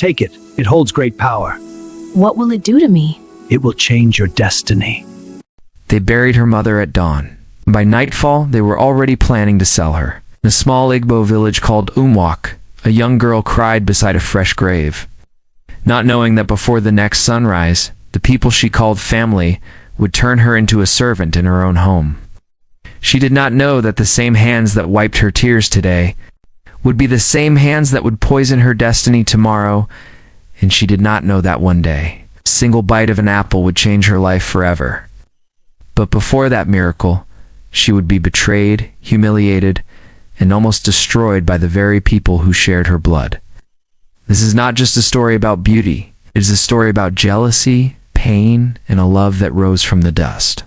Take it. It holds great power. What will it do to me? It will change your destiny. They buried her mother at dawn. By nightfall, they were already planning to sell her. In a small Igbo village called Umwak, a young girl cried beside a fresh grave, not knowing that before the next sunrise, the people she called family would turn her into a servant in her own home. She did not know that the same hands that wiped her tears today would be the same hands that would poison her destiny tomorrow, and she did not know that one day, a single bite of an apple would change her life forever. But before that miracle, she would be betrayed, humiliated, and almost destroyed by the very people who shared her blood. This is not just a story about beauty. It is a story about jealousy, pain, and a love that rose from the dust.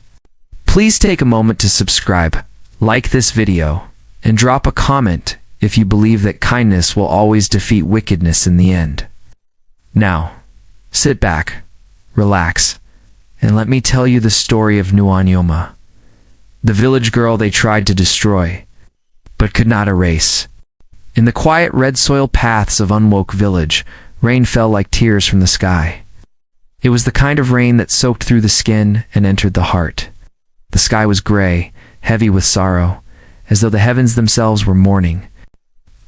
Please take a moment to subscribe, like this video, and drop a comment if you believe that kindness will always defeat wickedness in the end. Now, sit back, relax, and let me tell you the story of Nuanyoma, the village girl they tried to destroy, but could not erase. In the quiet red soil paths of Unwoke village, rain fell like tears from the sky. It was the kind of rain that soaked through the skin and entered the heart. The sky was gray, heavy with sorrow, as though the heavens themselves were mourning.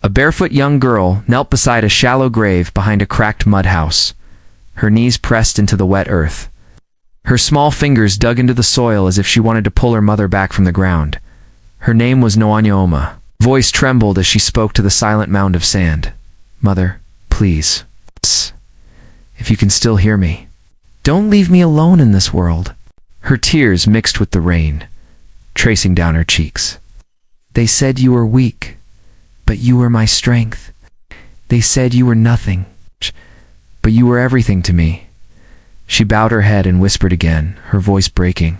A barefoot young girl knelt beside a shallow grave behind a cracked mud house, her knees pressed into the wet earth. Her small fingers dug into the soil as if she wanted to pull her mother back from the ground. Her name was Nuanyoma. Voice trembled as she spoke to the silent mound of sand. "Mother, please, if you can still hear me, don't leave me alone in this world." Her tears mixed with the rain, tracing down her cheeks. "They said you were weak, but you were my strength. They said you were nothing, but you were everything to me." She bowed her head and whispered again, her voice breaking.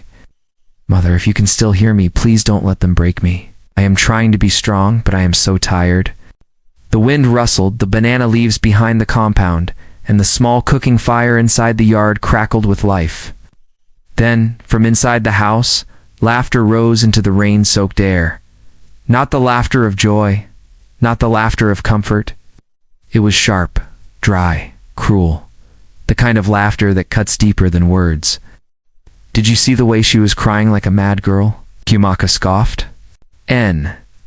"Mother, if you can still hear me, please don't let them break me. I am trying to be strong, but I am so tired." The wind rustled the banana leaves behind the compound, and the small cooking fire inside the yard crackled with life. Then, from inside the house, laughter rose into the rain-soaked air. Not the laughter of joy, not the laughter of comfort. It was sharp, dry, cruel, the kind of laughter that cuts deeper than words. "Did you see the way she was crying like a mad girl?" Kyumaka scoffed.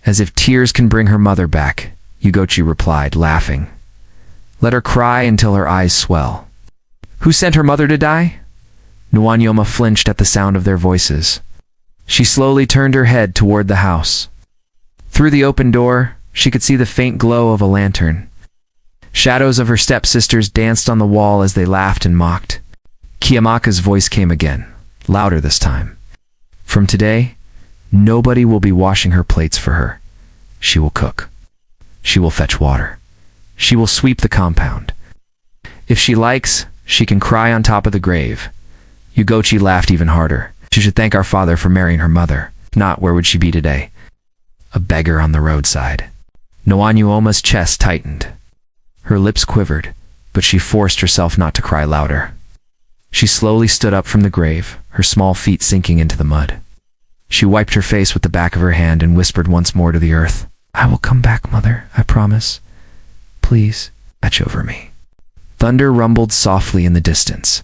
As if tears can bring her mother back, Ugochi replied, laughing. "Let her cry until her eyes swell." "Who sent her mother to die?" Nuanyoma flinched at the sound of their voices. She slowly turned her head toward the house. Through the open door, she could see the faint glow of a lantern. Shadows of her stepsisters danced on the wall as they laughed and mocked. Kyumaka's voice came again, louder this time. "From today, nobody will be washing her plates for her. She will cook. She will fetch water. She will sweep the compound. If she likes, she can cry on top of the grave." Ugochi laughed even harder. "She should thank our father for marrying her mother. Not where would she be today? A beggar on the roadside." Nuanyuoma's chest tightened. Her lips quivered, but she forced herself not to cry louder. She slowly stood up from the grave, her small feet sinking into the mud. She wiped her face with the back of her hand and whispered once more to the earth, "I will come back, Mother, I promise. Please, watch over me." Thunder rumbled softly in the distance.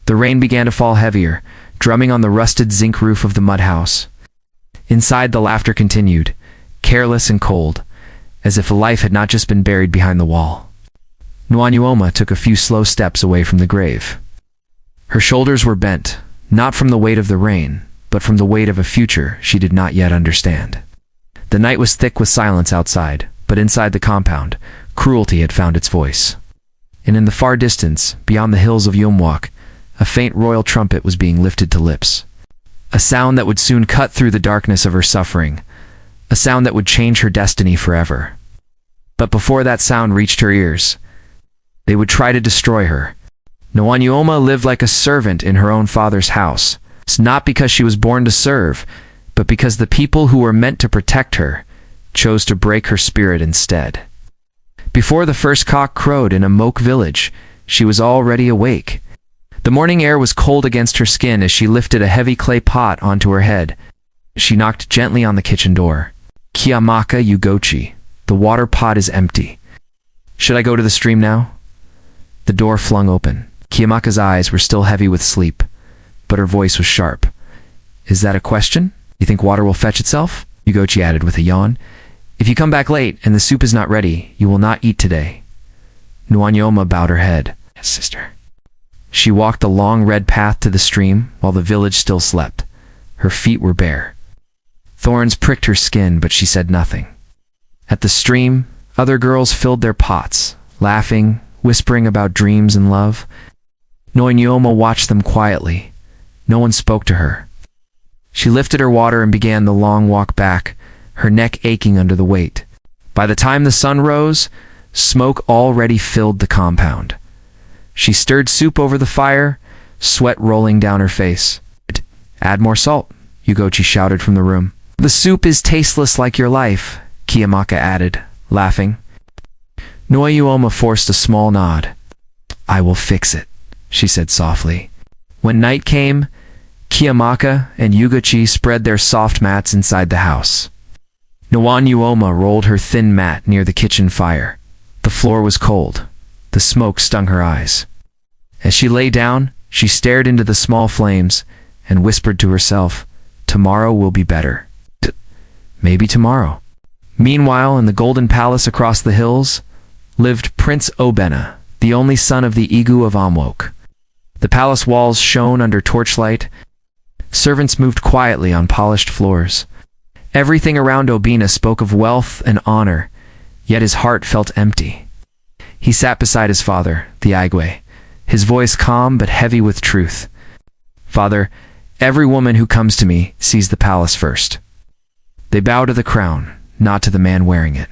The rain began to fall heavier, drumming on the rusted zinc roof of the mud house. Inside, the laughter continued, careless and cold, as if life had not just been buried behind the wall. Nuanyuoma took a few slow steps away from the grave. Her shoulders were bent, not from the weight of the rain, but from the weight of a future she did not yet understand. The night was thick with silence outside, but inside the compound, cruelty had found its voice. And in the far distance, beyond the hills of Yumwak, a faint royal trumpet was being lifted to lips. A sound that would soon cut through the darkness of her suffering, a sound that would change her destiny forever. But before that sound reached her ears, they would try to destroy her. Nuanyuoma lived like a servant in her own father's house. It's not because she was born to serve, but because the people who were meant to protect her chose to break her spirit instead. Before the first cock crowed in a Moke village, she was already awake. The morning air was cold against her skin as she lifted a heavy clay pot onto her head. She knocked gently on the kitchen door. "Kyumaka Ugochi, the water pot is empty. Should I go to the stream now?" The door flung open. Kiyamaka's eyes were still heavy with sleep, but her voice was sharp. "Is that a question? You think water will fetch itself?" Yugochi added with a yawn. "If you come back late and the soup is not ready, you will not eat today." Nuanyoma bowed her head. "Yes, sister." She walked the long red path to the stream while the village still slept. Her feet were bare. Thorns pricked her skin, but she said nothing. At the stream, other girls filled their pots, laughing, whispering about dreams and love. Nuanyoma watched them quietly. No one spoke to her. She lifted her water and began the long walk back, her neck aching under the weight. By the time the sun rose, smoke already filled the compound. She stirred soup over the fire, sweat rolling down her face. "Add more salt," Yugochi shouted from the room. "The soup is tasteless like your life," Kiyamaka added, laughing. Nuanyoma forced a small nod. "I will fix it," she said softly. When night came, Kiyamaka and Yugochi spread their soft mats inside the house. Nuanyoma rolled her thin mat near the kitchen fire. The floor was cold. The smoke stung her eyes. As she lay down, she stared into the small flames and whispered to herself, "Tomorrow will be better. Maybe tomorrow." Meanwhile, in the golden palace across the hills, lived Prince Obena, the only son of the Igu of Amwok. The palace walls shone under torchlight. Servants moved quietly on polished floors. Everything around Obena spoke of wealth and honor, yet his heart felt empty. He sat beside his father, the Igwe, his voice calm but heavy with truth. "Father, every woman who comes to me sees the palace first. They bow to the crown, not to the man wearing it."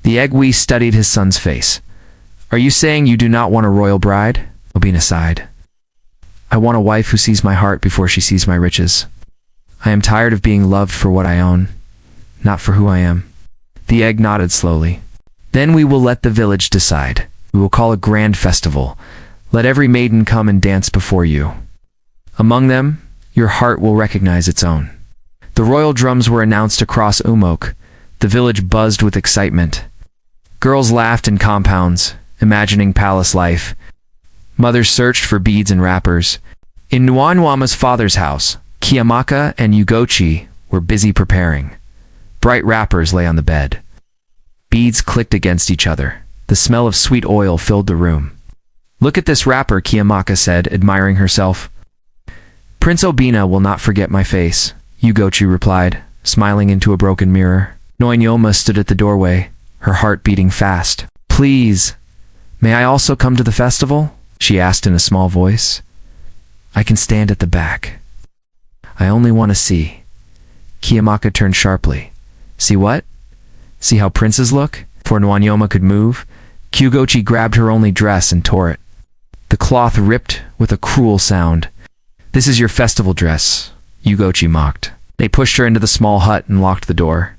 The Igwe studied his son's face. "Are you saying you do not want a royal bride?" Obena sighed. "I want a wife who sees my heart before she sees my riches. I am tired of being loved for what I own, not for who I am." The egg nodded slowly. "Then we will let the village decide. We will call a grand festival. Let every maiden come and dance before you. Among them, your heart will recognize its own." The royal drums were announced across Umok. The village buzzed with excitement. Girls laughed in compounds, imagining palace life. Mothers searched for beads and wrappers. In Nuanyama's father's house, Kiyamaka and Yugochi were busy preparing. Bright wrappers lay on the bed. Beads clicked against each other. The smell of sweet oil filled the room. "Look at this wrapper," Kiyamaka said, admiring herself. "Prince Obena will not forget my face," Yugochi replied, smiling into a broken mirror. Nuanyoma stood at the doorway, her heart beating fast. "Please, may I also come to the festival?" she asked in a small voice. "I can stand at the back. I only want to see." Kiyamaka turned sharply. "See what? See how princes look?" Before Nuanyoma could move, Yugochi grabbed her only dress and tore it. The cloth ripped with a cruel sound. "This is your festival dress," Yugochi mocked. They pushed her into the small hut and locked the door.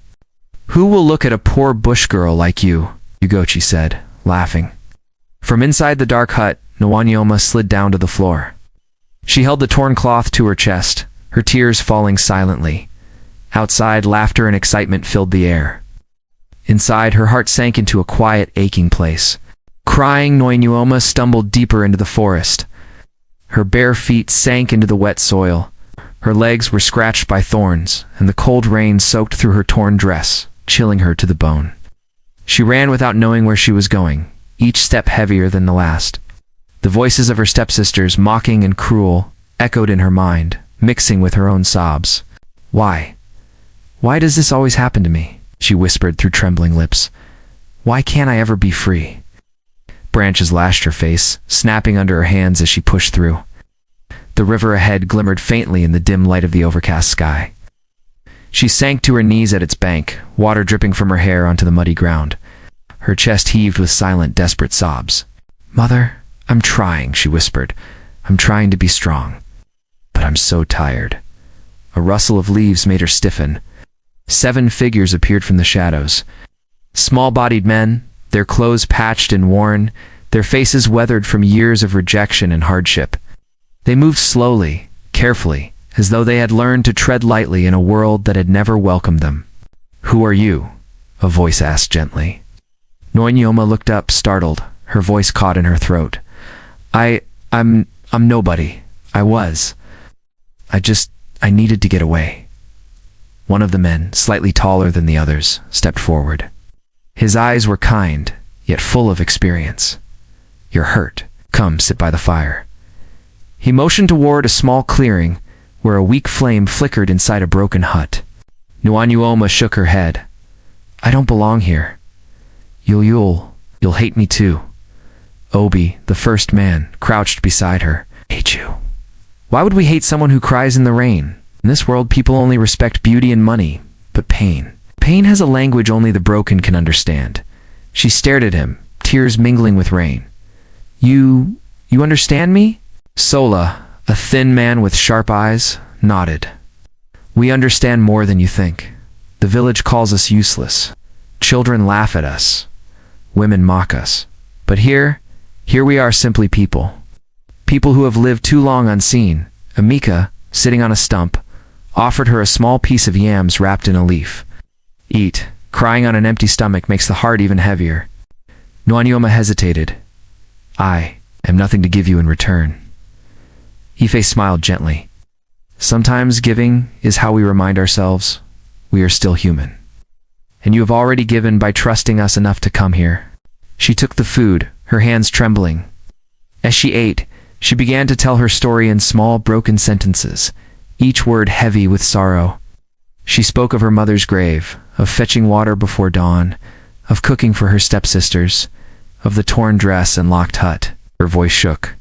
"Who will look at a poor bush girl like you?" Yugochi said, laughing. From inside the dark hut, Nuanyoma slid down to the floor. She held the torn cloth to her chest, her tears falling silently. Outside, laughter and excitement filled the air. Inside, her heart sank into a quiet, aching place. Crying, Nuanyoma stumbled deeper into the forest. Her bare feet sank into the wet soil. Her legs were scratched by thorns, and the cold rain soaked through her torn dress, chilling her to the bone. She ran without knowing where she was going, each step heavier than the last. The voices of her stepsisters, mocking and cruel, echoed in her mind, mixing with her own sobs. "Why? Why does this always happen to me?" she whispered through trembling lips. "Why can't I ever be free?" Branches lashed her face, snapping under her hands as she pushed through. The river ahead glimmered faintly in the dim light of the overcast sky. She sank to her knees at its bank, water dripping from her hair onto the muddy ground. Her chest heaved with silent, desperate sobs. "Mother, I'm trying," she whispered. "I'm trying to be strong. But I'm so tired." A rustle of leaves made her stiffen. 7 figures appeared from the shadows. Small-bodied men, their clothes patched and worn, their faces weathered from years of rejection and hardship. They moved slowly, carefully, as though they had learned to tread lightly in a world that had never welcomed them. "Who are you?" a voice asked gently. Nuanyoma looked up, startled, her voice caught in her throat. I'm nobody. I needed to get away. One of the men, slightly taller than the others, stepped forward. His eyes were kind, yet full of experience. You're hurt. Come, sit by the fire. He motioned toward a small clearing where a weak flame flickered inside a broken hut. Nuanyuoma shook her head. I don't belong here. You'll hate me too. Obi, the first man, crouched beside her. Hate you. Why would we hate someone who cries in the rain? In this world, people only respect beauty and money, but pain. Pain has a language only the broken can understand. She stared at him, tears mingling with rain. You understand me? Sola, a thin man with sharp eyes, nodded. We understand more than you think. The village calls us useless. Children laugh at us. Women mock us. But here we are, simply people. People who have lived too long unseen. Amika, sitting on a stump, offered her a small piece of yams wrapped in a leaf. Eat. Crying on an empty stomach makes the heart even heavier. Nuanyuoma hesitated. I am nothing to give you in return. Ife smiled gently. Sometimes giving is how we remind ourselves we are still human. And you have already given by trusting us enough to come here. She took the food, her hands trembling. As she ate, she began to tell her story in small, broken sentences, each word heavy with sorrow. She spoke of her mother's grave, of fetching water before dawn, of cooking for her stepsisters, of the torn dress and locked hut. Her voice shook.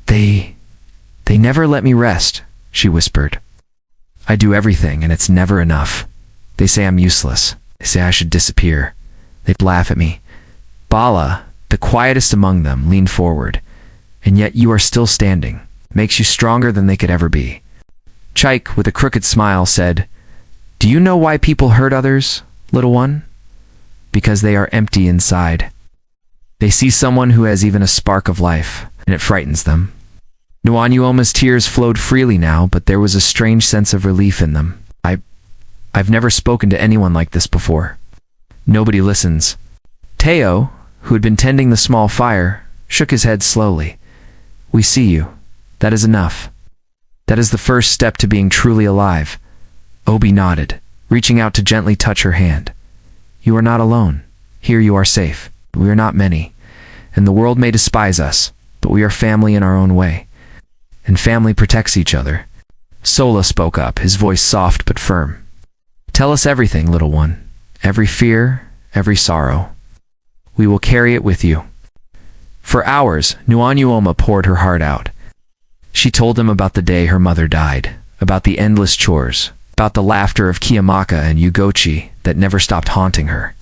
They never let me rest, she whispered. I do everything, and it's never enough. They say I'm useless. They say I should disappear. They laugh at me. Bala, the quietest among them, leaned forward. And yet you are still standing. Makes you stronger than they could ever be. Chaik, with a crooked smile, said, Do you know why people hurt others, little one? Because they are empty inside. They see someone who has even a spark of life, and it frightens them. Nuanyuoma's tears flowed freely now, but there was a strange sense of relief in them. I've never spoken to anyone like this before. Nobody listens. Teo, who had been tending the small fire, shook his head slowly. We see you. That is enough. That is the first step to being truly alive. Obi nodded, reaching out to gently touch her hand. You are not alone. Here you are safe. We are not many, and the world may despise us, but we are family in our own way. And family protects each other. Sola spoke up, his voice soft but firm. Tell us everything, little one. Every fear, every sorrow. We will carry it with you. For hours, Nuanyuoma poured her heart out. She told them about the day her mother died, about the endless chores, about the laughter of Kiyamaka and Ugochi that never stopped haunting her.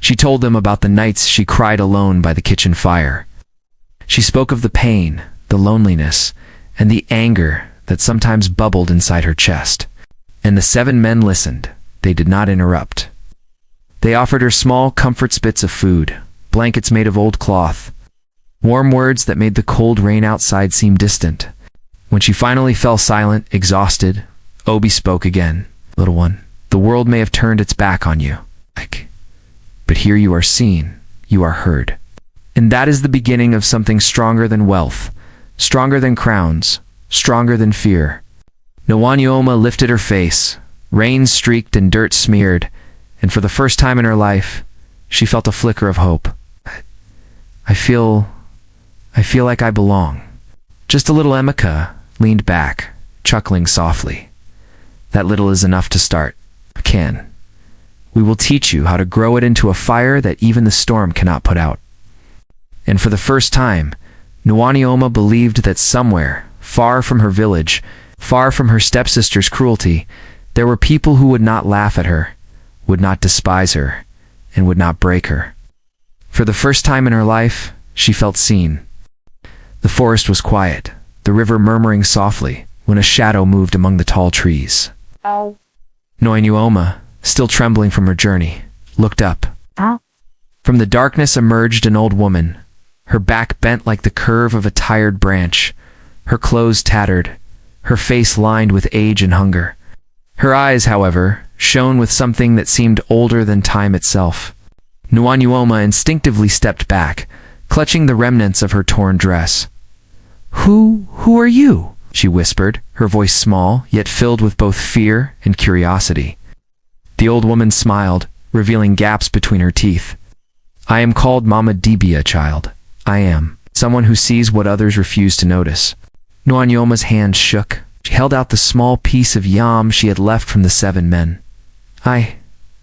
She told them about the nights she cried alone by the kitchen fire. She spoke of the pain, the loneliness, and the anger that sometimes bubbled inside her chest. And the 7 men listened. They did not interrupt. They offered her small comforts, bits of food, blankets made of old cloth, warm words that made the cold rain outside seem distant. When she finally fell silent, exhausted, Obi spoke again. Little one, the world may have turned its back on you. But here you are seen, you are heard. And that is the beginning of something stronger than wealth, stronger than crowns, stronger than fear. Nuanyuoma lifted her face, rain streaked and dirt smeared, and for the first time in her life, she felt a flicker of hope. I feel like I belong. Just a little. Emika leaned back, chuckling softly. That little is enough to start. Can. We will teach you how to grow it into a fire that even the storm cannot put out. And for the first time, Nuanyuoma believed that somewhere, far from her village, far from her stepsister's cruelty, there were people who would not laugh at her, would not despise her, and would not break her. For the first time in her life, she felt seen. The forest was quiet, the river murmuring softly, when a shadow moved among the tall trees. Nuanyuoma, still trembling from her journey, looked up. From the darkness emerged an old woman, her back bent like the curve of a tired branch, her clothes tattered, her face lined with age and hunger. Her eyes, however, shone with something that seemed older than time itself. Nuanyuoma instinctively stepped back, clutching the remnants of her torn dress. Who are you?" she whispered, her voice small, yet filled with both fear and curiosity. The old woman smiled, revealing gaps between her teeth. "I am called Mama Dibia, child. I am someone who sees what others refuse to notice." Nuanyoma's hand shook. She held out the small piece of yam she had left from the 7 men. I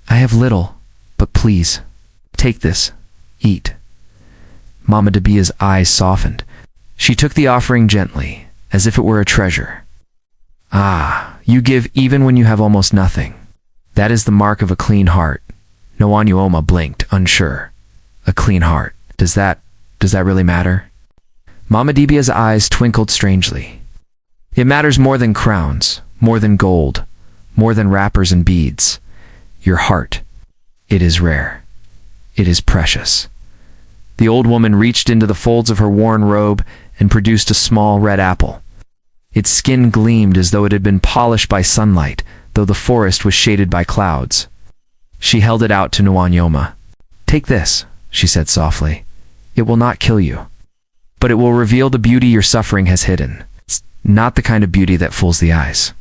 have little, but please, take this. Eat." Mama Dibia's eyes softened. She took the offering gently, as if it were a treasure. "Ah, you give even when you have almost nothing. That is the mark of a clean heart." Nuanyoma blinked, unsure. A clean heart. Does that really matter? Mama Dibia's eyes twinkled strangely. "It matters more than crowns, more than gold, more than wrappers and beads. Your heart. It is rare. It is precious." The old woman reached into the folds of her worn robe and produced a small red apple. Its skin gleamed as though it had been polished by sunlight, though the forest was shaded by clouds. She held it out to Nuanyoma. "Take this," she said softly. "It will not kill you, but it will reveal the beauty your suffering has hidden. It's not the kind of beauty that fools the eyes,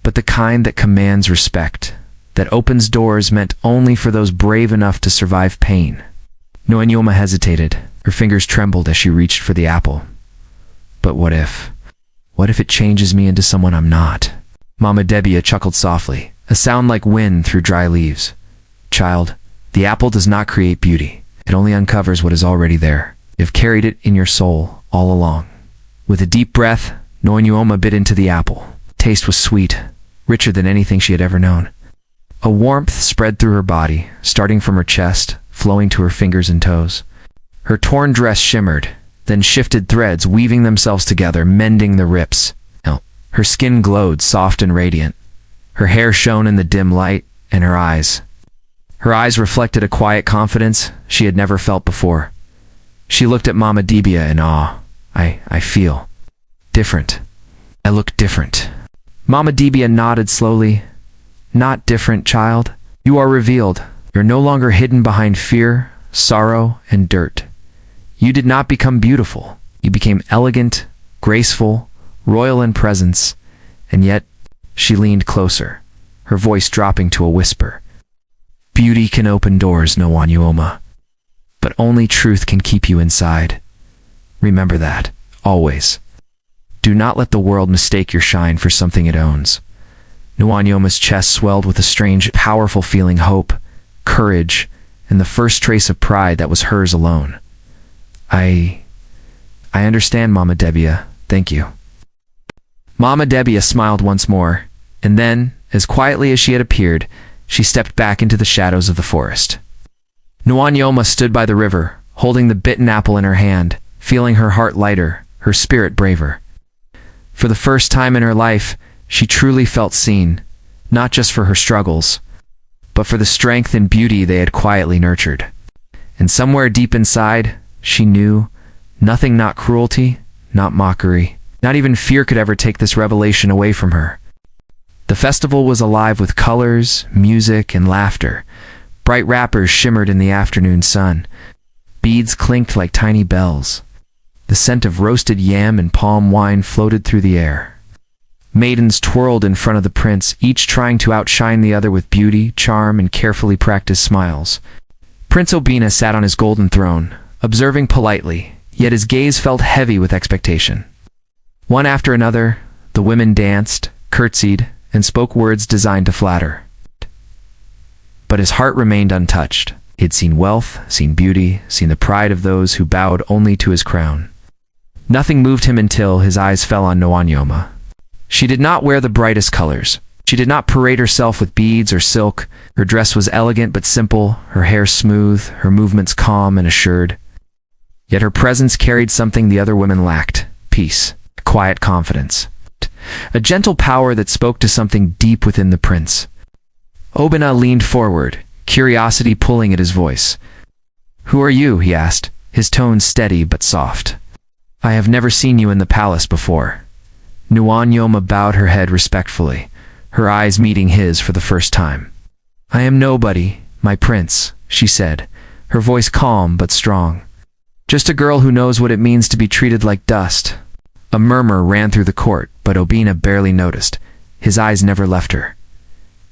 but the kind that commands respect, that opens doors meant only for those brave enough to survive pain." Nuanyoma hesitated. Her fingers trembled as she reached for the apple. "But what if? What if it changes me into someone I'm not?" Mama Debia chuckled softly, a sound like wind through dry leaves. "Child, the apple does not create beauty. It only uncovers what is already there. You've carried it in your soul all along." With a deep breath, Nuanyoma bit into the apple. Taste was sweet, richer than anything she had ever known. A warmth spread through her body, starting from her chest, flowing to her fingers and toes. Her torn dress shimmered, then shifted threads weaving themselves together, mending the rips. Her skin glowed, soft and radiant. Her hair shone in the dim light, and her eyes reflected a quiet confidence she had never felt before. She looked at Mama Dibia in awe. I feel different. I look different." Mama Dibia nodded slowly. "Not different, child. You are revealed. You're no longer hidden behind fear, sorrow, and dirt. You did not become beautiful. You became elegant, graceful, royal in presence, and yet," she leaned closer, her voice dropping to a whisper, "beauty can open doors, Nuanyoma, but only truth can keep you inside. Remember that, always. Do not let the world mistake your shine for something it owns." Nuanyoma's chest swelled with a strange, powerful feeling, hope, courage, and the first trace of pride that was hers alone. I understand, Mama Debia. Thank you." Mama Debia smiled once more, and then, as quietly as she had appeared, she stepped back into the shadows of the forest. Nuanyoma stood by the river, holding the bitten apple in her hand, feeling her heart lighter, her spirit braver. For the first time in her life, she truly felt seen, not just for her struggles, but for the strength and beauty they had quietly nurtured. And somewhere deep inside, she knew, nothing, not cruelty, not mockery, not even fear could ever take this revelation away from her. The festival was alive with colors, music, and laughter. Bright wrappers shimmered in the afternoon sun. Beads clinked like tiny bells. The scent of roasted yam and palm wine floated through the air. Maidens twirled in front of the prince, each trying to outshine the other with beauty, charm, and carefully practiced smiles. Prince Obina sat on his golden throne, observing politely, yet his gaze felt heavy with expectation. One after another, the women danced, curtsied, and spoke words designed to flatter. But his heart remained untouched. He had seen wealth, seen beauty, seen the pride of those who bowed only to his crown. Nothing moved him until his eyes fell on Nuanyoma. She did not wear the brightest colors. She did not parade herself with beads or silk. Her dress was elegant but simple, her hair smooth, her movements calm and assured. Yet her presence carried something the other women lacked: peace, quiet confidence, a gentle power that spoke to something deep within the prince. Obina leaned forward, curiosity pulling at his voice. "Who are you?" he asked, his tone steady but soft. "I have never seen you in the palace before." Nuanyoma bowed her head respectfully, her eyes meeting his for the first time. "I am nobody, my prince," she said, her voice calm but strong. Just a girl who knows what it means to be treated like dust. A murmur ran through the court, but Obina barely noticed. His eyes never left her.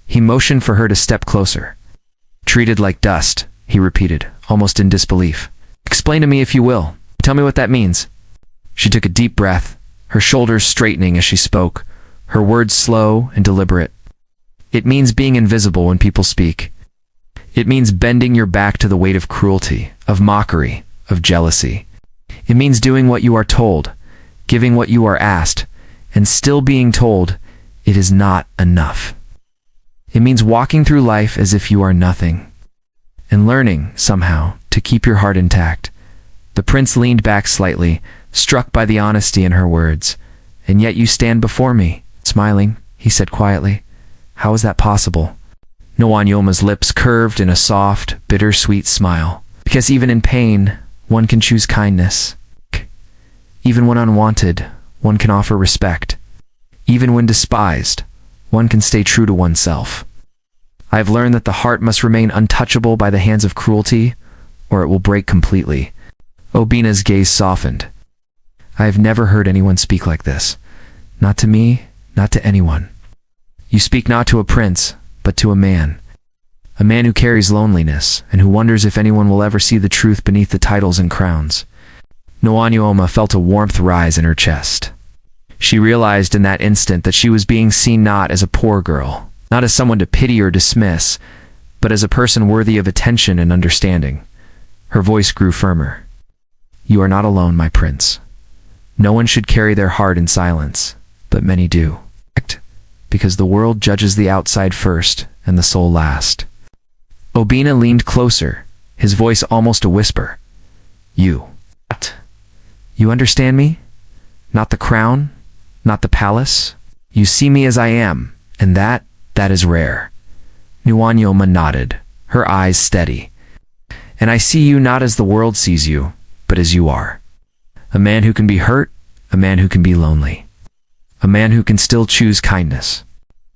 He motioned for her to step closer. Treated like dust, he repeated, almost in disbelief. Explain to me if you will. Tell me what that means. She took a deep breath, her shoulders straightening as she spoke, her words slow and deliberate. It means being invisible when people speak. It means bending your back to the weight of cruelty, of mockery, of jealousy. It means doing what you are told, giving what you are asked, and still being told it is not enough. It means walking through life as if you are nothing, and learning, somehow, to keep your heart intact. The prince leaned back slightly, struck by the honesty in her words. And yet you stand before me, smiling, he said quietly. How is that possible? Noanyoma's lips curved in a soft, bittersweet smile. Because even in pain, one can choose kindness. Even when unwanted, one can offer respect. Even when despised, one can stay true to oneself. I have learned that the heart must remain untouchable by the hands of cruelty, or it will break completely. Obina's gaze softened. I have never heard anyone speak like this. Not to me, not to anyone. You speak not to a prince, but to a man. A man who carries loneliness, and who wonders if anyone will ever see the truth beneath the titles and crowns. Noanyoma felt a warmth rise in her chest. She realized in that instant that she was being seen not as a poor girl, not as someone to pity or dismiss, but as a person worthy of attention and understanding. Her voice grew firmer. You are not alone, my prince. No one should carry their heart in silence, but many do. Because the world judges the outside first and the soul last. Obina leaned closer, his voice almost a whisper. You. You understand me? Not the crown, not the palace. You see me as I am, and that is rare. Nuanyoma nodded, her eyes steady. And I see you not as the world sees you, but as you are. A man who can be hurt, a man who can be lonely. A man who can still choose kindness.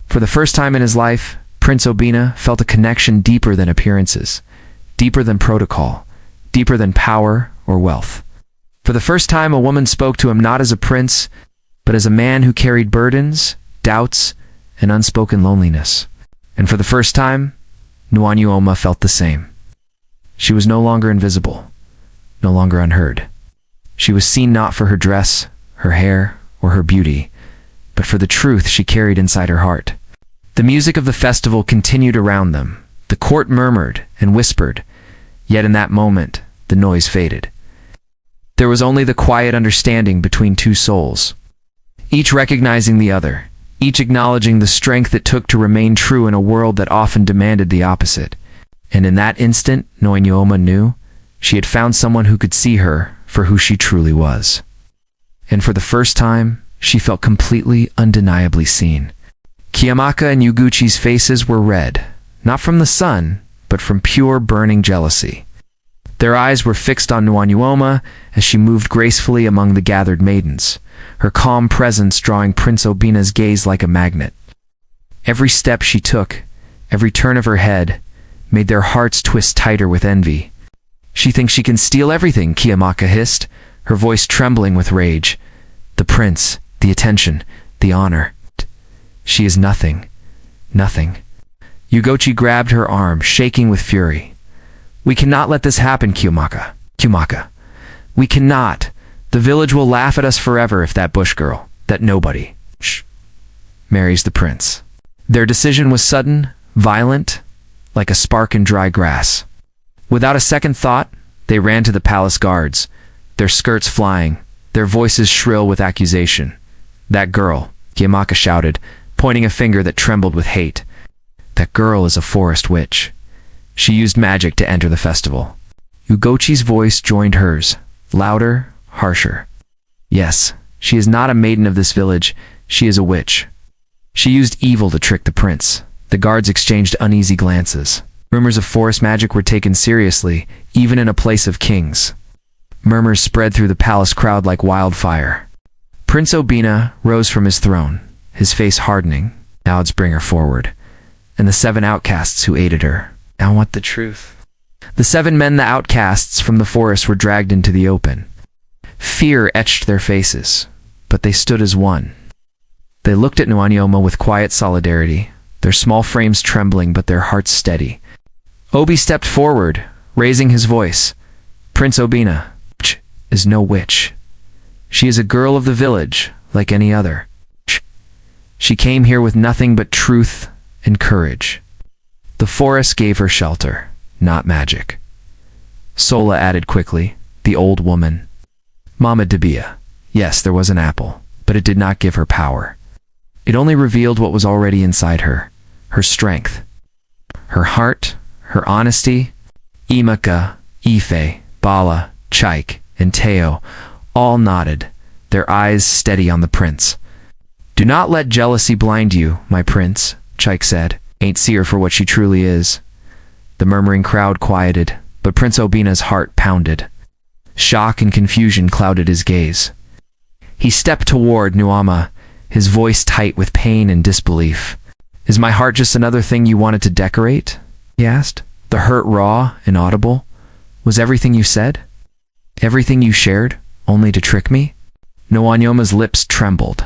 For the first time in his life, Prince Obina felt a connection deeper than appearances, deeper than protocol, deeper than power or wealth. For the first time, a woman spoke to him not as a prince, but as a man who carried burdens, doubts, and unspoken loneliness. And for the first time, Nuanyuoma felt the same. She was no longer invisible, no longer unheard. She was seen not for her dress, her hair, or her beauty, but for the truth she carried inside her heart. The music of the festival continued around them. The court murmured and whispered, yet in that moment, the noise faded. There was only the quiet understanding between two souls, each recognizing the other, each acknowledging the strength it took to remain true in a world that often demanded the opposite. And in that instant, Noanyoma knew she had found someone who could see her for who she truly was. And for the first time, she felt completely, undeniably seen. Kiyamaka and Yuguchi's faces were red, not from the sun, but from pure burning jealousy. Their eyes were fixed on Nuanyuoma as she moved gracefully among the gathered maidens, her calm presence drawing Prince Obina's gaze like a magnet. Every step she took, every turn of her head, made their hearts twist tighter with envy. She thinks she can steal everything, Kiyamaka hissed, her voice trembling with rage. The prince, the attention, the honor. She is nothing. Nothing. Yugochi grabbed her arm, shaking with fury. We cannot let this happen, Kiyamaka. We cannot. The village will laugh at us forever if that bush girl, that nobody, marries the prince. Their decision was sudden, violent, like a spark in dry grass. Without a second thought, they ran to the palace guards, their skirts flying, their voices shrill with accusation. That girl, Kiyamaka shouted, pointing a finger that trembled with hate. That girl is a forest witch. She used magic to enter the festival. Yugochi's voice joined hers, louder, harsher. Yes, she is not a maiden of this village, she is a witch. She used evil to trick the prince. The guards exchanged uneasy glances. Rumors of forest magic were taken seriously, even in a place of kings. Murmurs spread through the palace crowd like wildfire. Prince Obina rose from his throne, his face hardening. Now let's bring her forward. And the 7 outcasts who aided her. Now want the truth. The 7 men, the outcasts from the forest, were dragged into the open. Fear etched their faces, but they stood as one. They looked at Nuanyoma with quiet solidarity, their small frames trembling but their hearts steady. Obi stepped forward, raising his voice. Prince Obina is no witch. She is a girl of the village, like any other. She came here with nothing but truth and courage. The forest gave her shelter, not magic. Sola added quickly, the old woman. Mama Debia. Yes, there was an apple, but it did not give her power. It only revealed what was already inside her, her strength, her heart, her honesty. Imaka, Ife, Bala, Chaik, and Teo all nodded, their eyes steady on the prince. Do not let jealousy blind you, my prince, Chaik said. Ain't see her for what she truly is. The murmuring crowd quieted, but Prince Obina's heart pounded. Shock and confusion clouded his gaze. He stepped toward Nuama, his voice tight with pain and disbelief. Is my heart just another thing you wanted to decorate? He asked. The hurt raw and audible? Was everything you said? Everything you shared, only to trick me? Nuanyoma's lips trembled.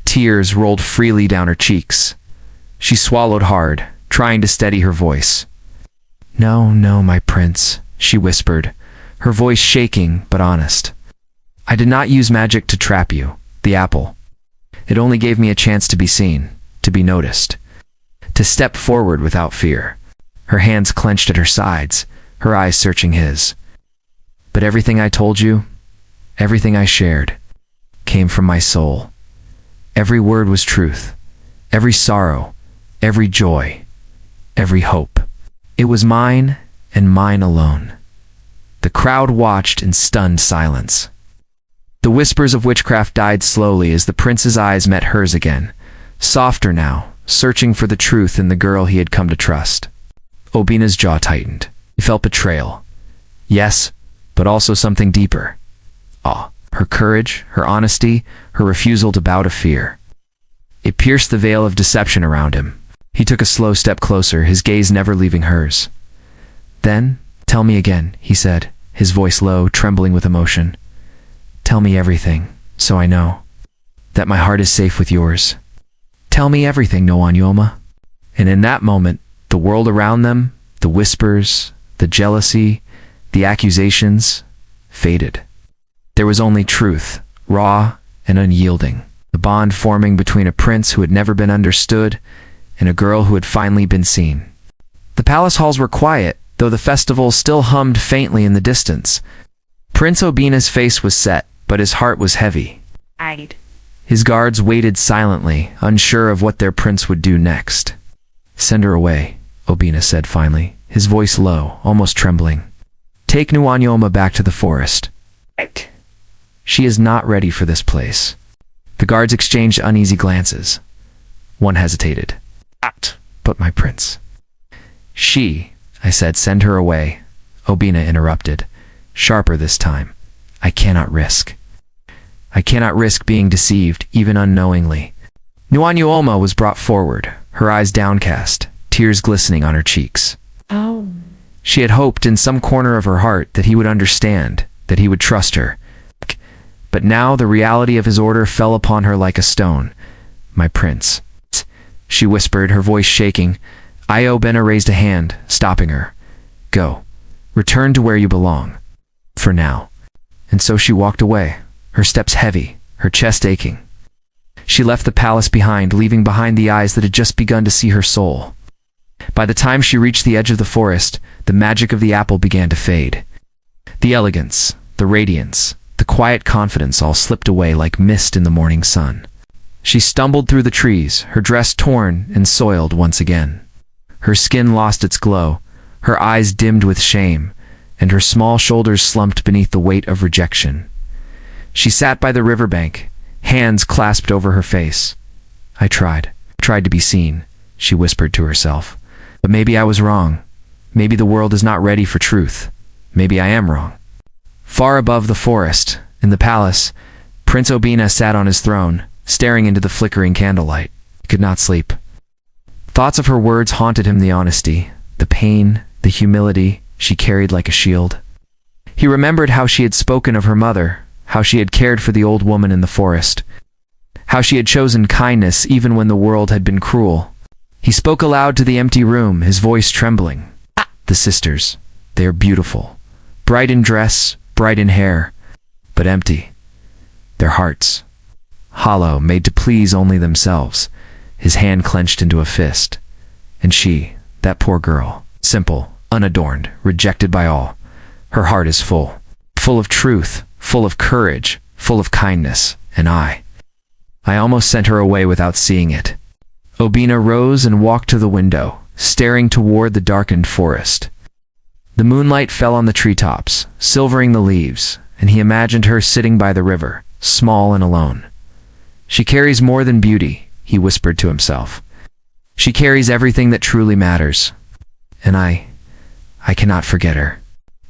Tears rolled freely down her cheeks. She swallowed hard, trying to steady her voice. No, no, my prince, she whispered, her voice shaking but honest. I did not use magic to trap you, the apple. It only gave me a chance to be seen, to be noticed, to step forward without fear. Her hands clenched at her sides, her eyes searching his. But everything I told you, everything I shared, came from my soul. Every word was truth, every sorrow, every joy, every hope. It was mine and mine alone. The crowd watched in stunned silence. The whispers of witchcraft died slowly as the prince's eyes met hers again, softer now, searching for the truth in the girl he had come to trust. Obina's jaw tightened. He felt betrayal. Yes, but also something deeper. Awe. Her courage, her honesty, her refusal to bow to fear. It pierced the veil of deception around him. He took a slow step closer, his gaze never leaving hers. Then, tell me again, he said, his voice low, trembling with emotion. Tell me everything, so I know that my heart is safe with yours. Tell me everything, Noanyoma. And in that moment, the world around them, the whispers, the jealousy, the accusations, faded. There was only truth, raw and unyielding, the bond forming between a prince who had never been understood and a girl who had finally been seen. The palace halls were quiet, though the festival still hummed faintly in the distance. Prince Obina's face was set, but his heart was heavy. His guards waited silently, unsure of what their prince would do next. Send her away, Obina said finally, his voice low, almost trembling. Take Nuanyoma back to the forest. She is not ready for this place. The guards exchanged uneasy glances. One hesitated. But my prince. I said, send her away. Obina interrupted, sharper this time. I cannot risk being deceived, even unknowingly. Nuanyoma was brought forward, her eyes downcast, tears glistening on her cheeks. Oh. She had hoped in some corner of her heart that he would understand, that he would trust her. But now the reality of his order fell upon her like a stone. My prince, she whispered, her voice shaking. Iobena raised a hand, stopping her. Go. Return to where you belong. For now. And so she walked away, her steps heavy, her chest aching. She left the palace behind, leaving behind the eyes that had just begun to see her soul. By the time she reached the edge of the forest, the magic of the apple began to fade. The elegance, the radiance, the quiet confidence all slipped away like mist in the morning sun. She stumbled through the trees, her dress torn and soiled once again. Her skin lost its glow, her eyes dimmed with shame, and her small shoulders slumped beneath the weight of rejection. She sat by the riverbank, hands clasped over her face. I tried to be seen, she whispered to herself. But maybe I was wrong. Maybe the world is not ready for truth. Maybe I am wrong. Far above the forest, in the palace, Prince Obina sat on his throne, staring into the flickering candlelight. He could not sleep. Thoughts of her words haunted him, the honesty, the pain, the humility she carried like a shield. He remembered how she had spoken of her mother, how she had cared for the old woman in the forest, how she had chosen kindness even when the world had been cruel. He spoke aloud to the empty room, his voice trembling. The sisters, they are beautiful, bright in dress, bright in hair, but empty. Their hearts, hollow, made to please only themselves. His hand clenched into a fist. And she, that poor girl, simple, unadorned, rejected by all. Her heart is full, full of truth, full of courage, full of kindness, and I almost sent her away without seeing it. Obina rose and walked to the window, staring toward the darkened forest. The moonlight fell on the treetops, silvering the leaves, and he imagined her sitting by the river, small and alone. She carries more than beauty, he whispered to himself. She carries everything that truly matters. And I cannot forget her.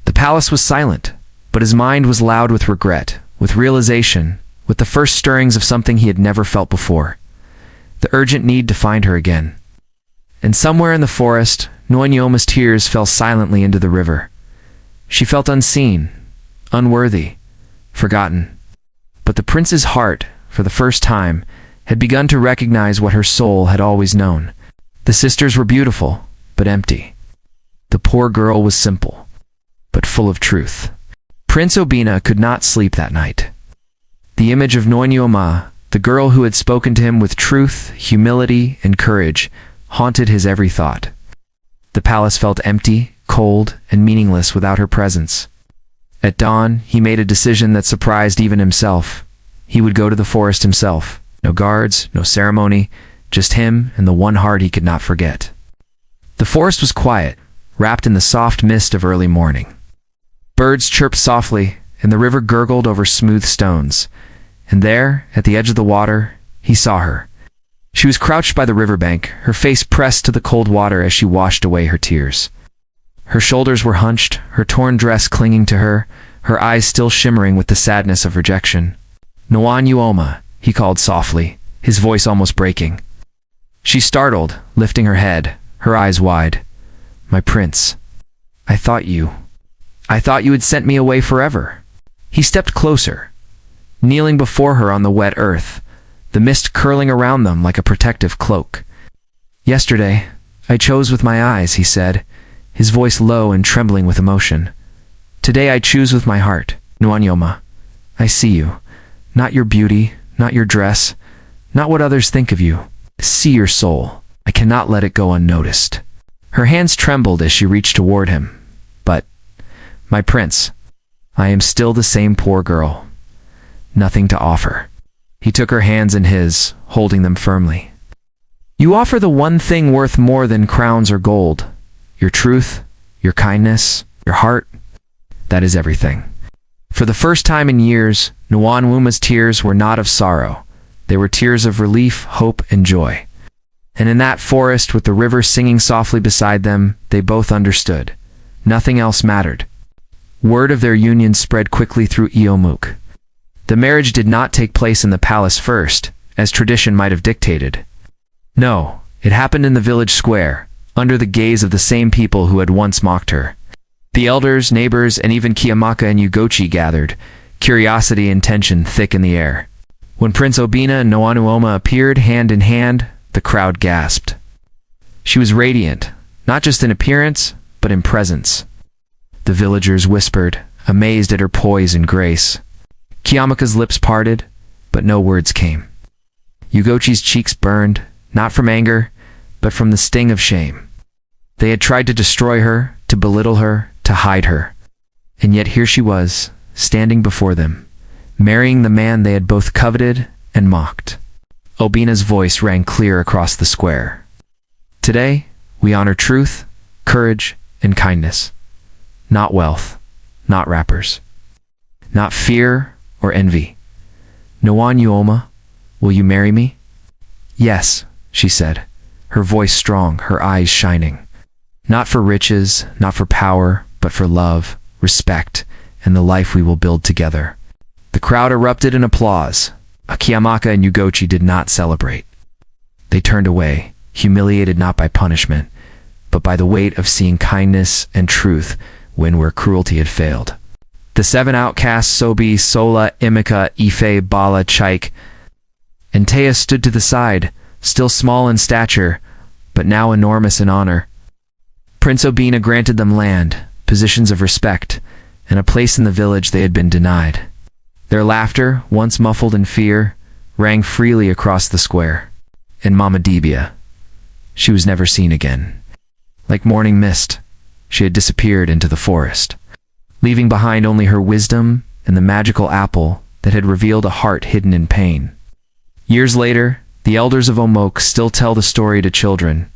The palace was silent, but his mind was loud with regret, with realization, with the first stirrings of something he had never felt before. The urgent need to find her again. And somewhere in the forest, Noanyoma's tears fell silently into the river. She felt unseen, unworthy, forgotten. But the prince's heart, for the first time, had begun to recognize what her soul had always known. The sisters were beautiful, but empty. The poor girl was simple, but full of truth. Prince Obina could not sleep that night. The image of Noanyoma, the girl who had spoken to him with truth, humility, and courage, haunted his every thought. The palace felt empty, cold, and meaningless without her presence. At dawn, he made a decision that surprised even himself. He would go to the forest himself. No guards, no ceremony, just him and the one heart he could not forget. The forest was quiet, wrapped in the soft mist of early morning. Birds chirped softly, and the river gurgled over smooth stones. And there, at the edge of the water, he saw her. She was crouched by the riverbank, her face pressed to the cold water as she washed away her tears. Her shoulders were hunched, her torn dress clinging to her, her eyes still shimmering with the sadness of rejection. Noanyoma, he called softly, his voice almost breaking. She startled, lifting her head, her eyes wide. My prince, I thought you had sent me away forever. He stepped closer, kneeling before her on the wet earth, the mist curling around them like a protective cloak. Yesterday, I chose with my eyes, he said, his voice low and trembling with emotion. Today I choose with my heart, Noanyoma. I see you, not your beauty, not your dress, not what others think of you. See your soul. I cannot let it go unnoticed. Her hands trembled as she reached toward him. But, my prince, I am still the same poor girl. Nothing to offer. He took her hands in his, holding them firmly. You offer the one thing worth more than crowns or gold. Your truth, your kindness, your heart. That is everything. For the first time in years, Noanwoma's tears were not of sorrow. They were tears of relief, hope, and joy. And in that forest, with the river singing softly beside them, they both understood. Nothing else mattered. Word of their union spread quickly through Iomuk. The marriage did not take place in the palace first, as tradition might have dictated. No, it happened in the village square, under the gaze of the same people who had once mocked her. The elders, neighbors, and even Kiyamaka and Ugochi gathered, curiosity and tension thick in the air. When Prince Obina and Noanyoma appeared hand in hand, the crowd gasped. She was radiant, not just in appearance, but in presence. The villagers whispered, amazed at her poise and grace. Kiyamaka's lips parted, but no words came. Ugochi's cheeks burned, not from anger, but from the sting of shame. They had tried to destroy her, to belittle her, to hide her. And yet here she was, standing before them, marrying the man they had both coveted and mocked. Obina's voice rang clear across the square. Today, we honor truth, courage, and kindness. Not wealth, not rappers. Not fear or envy. Noanyoma, will you marry me? Yes, she said, her voice strong, her eyes shining. Not for riches, not for power, but for love, respect, and the life we will build together. The crowd erupted in applause. Kiyamaka and Ugochi did not celebrate. They turned away, humiliated not by punishment, but by the weight of seeing kindness and truth win where cruelty had failed. The 7 outcasts, Sobi, Sola, Imika, Ife, Bala, Chaik, and Taya stood to the side, still small in stature, but now enormous in honor. Prince Obina granted them land, positions of respect, and a place in the village they had been denied. Their laughter, once muffled in fear, rang freely across the square. And Mama Dibia, she was never seen again. Like morning mist, she had disappeared into the forest, leaving behind only her wisdom and the magical apple that had revealed a heart hidden in pain. Years later, the elders of Omok still tell the story to children,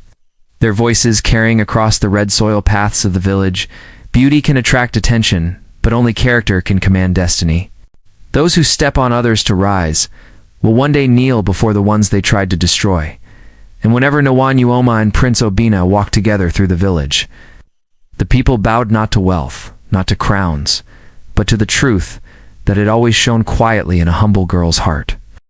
their voices carrying across the red soil paths of the village. Beauty can attract attention, but only character can command destiny. Those who step on others to rise will one day kneel before the ones they tried to destroy. And whenever Nwanyuoma and Prince Obina walked together through the village, the people bowed not to wealth, not to crowns, but to the truth that had always shone quietly in a humble girl's heart.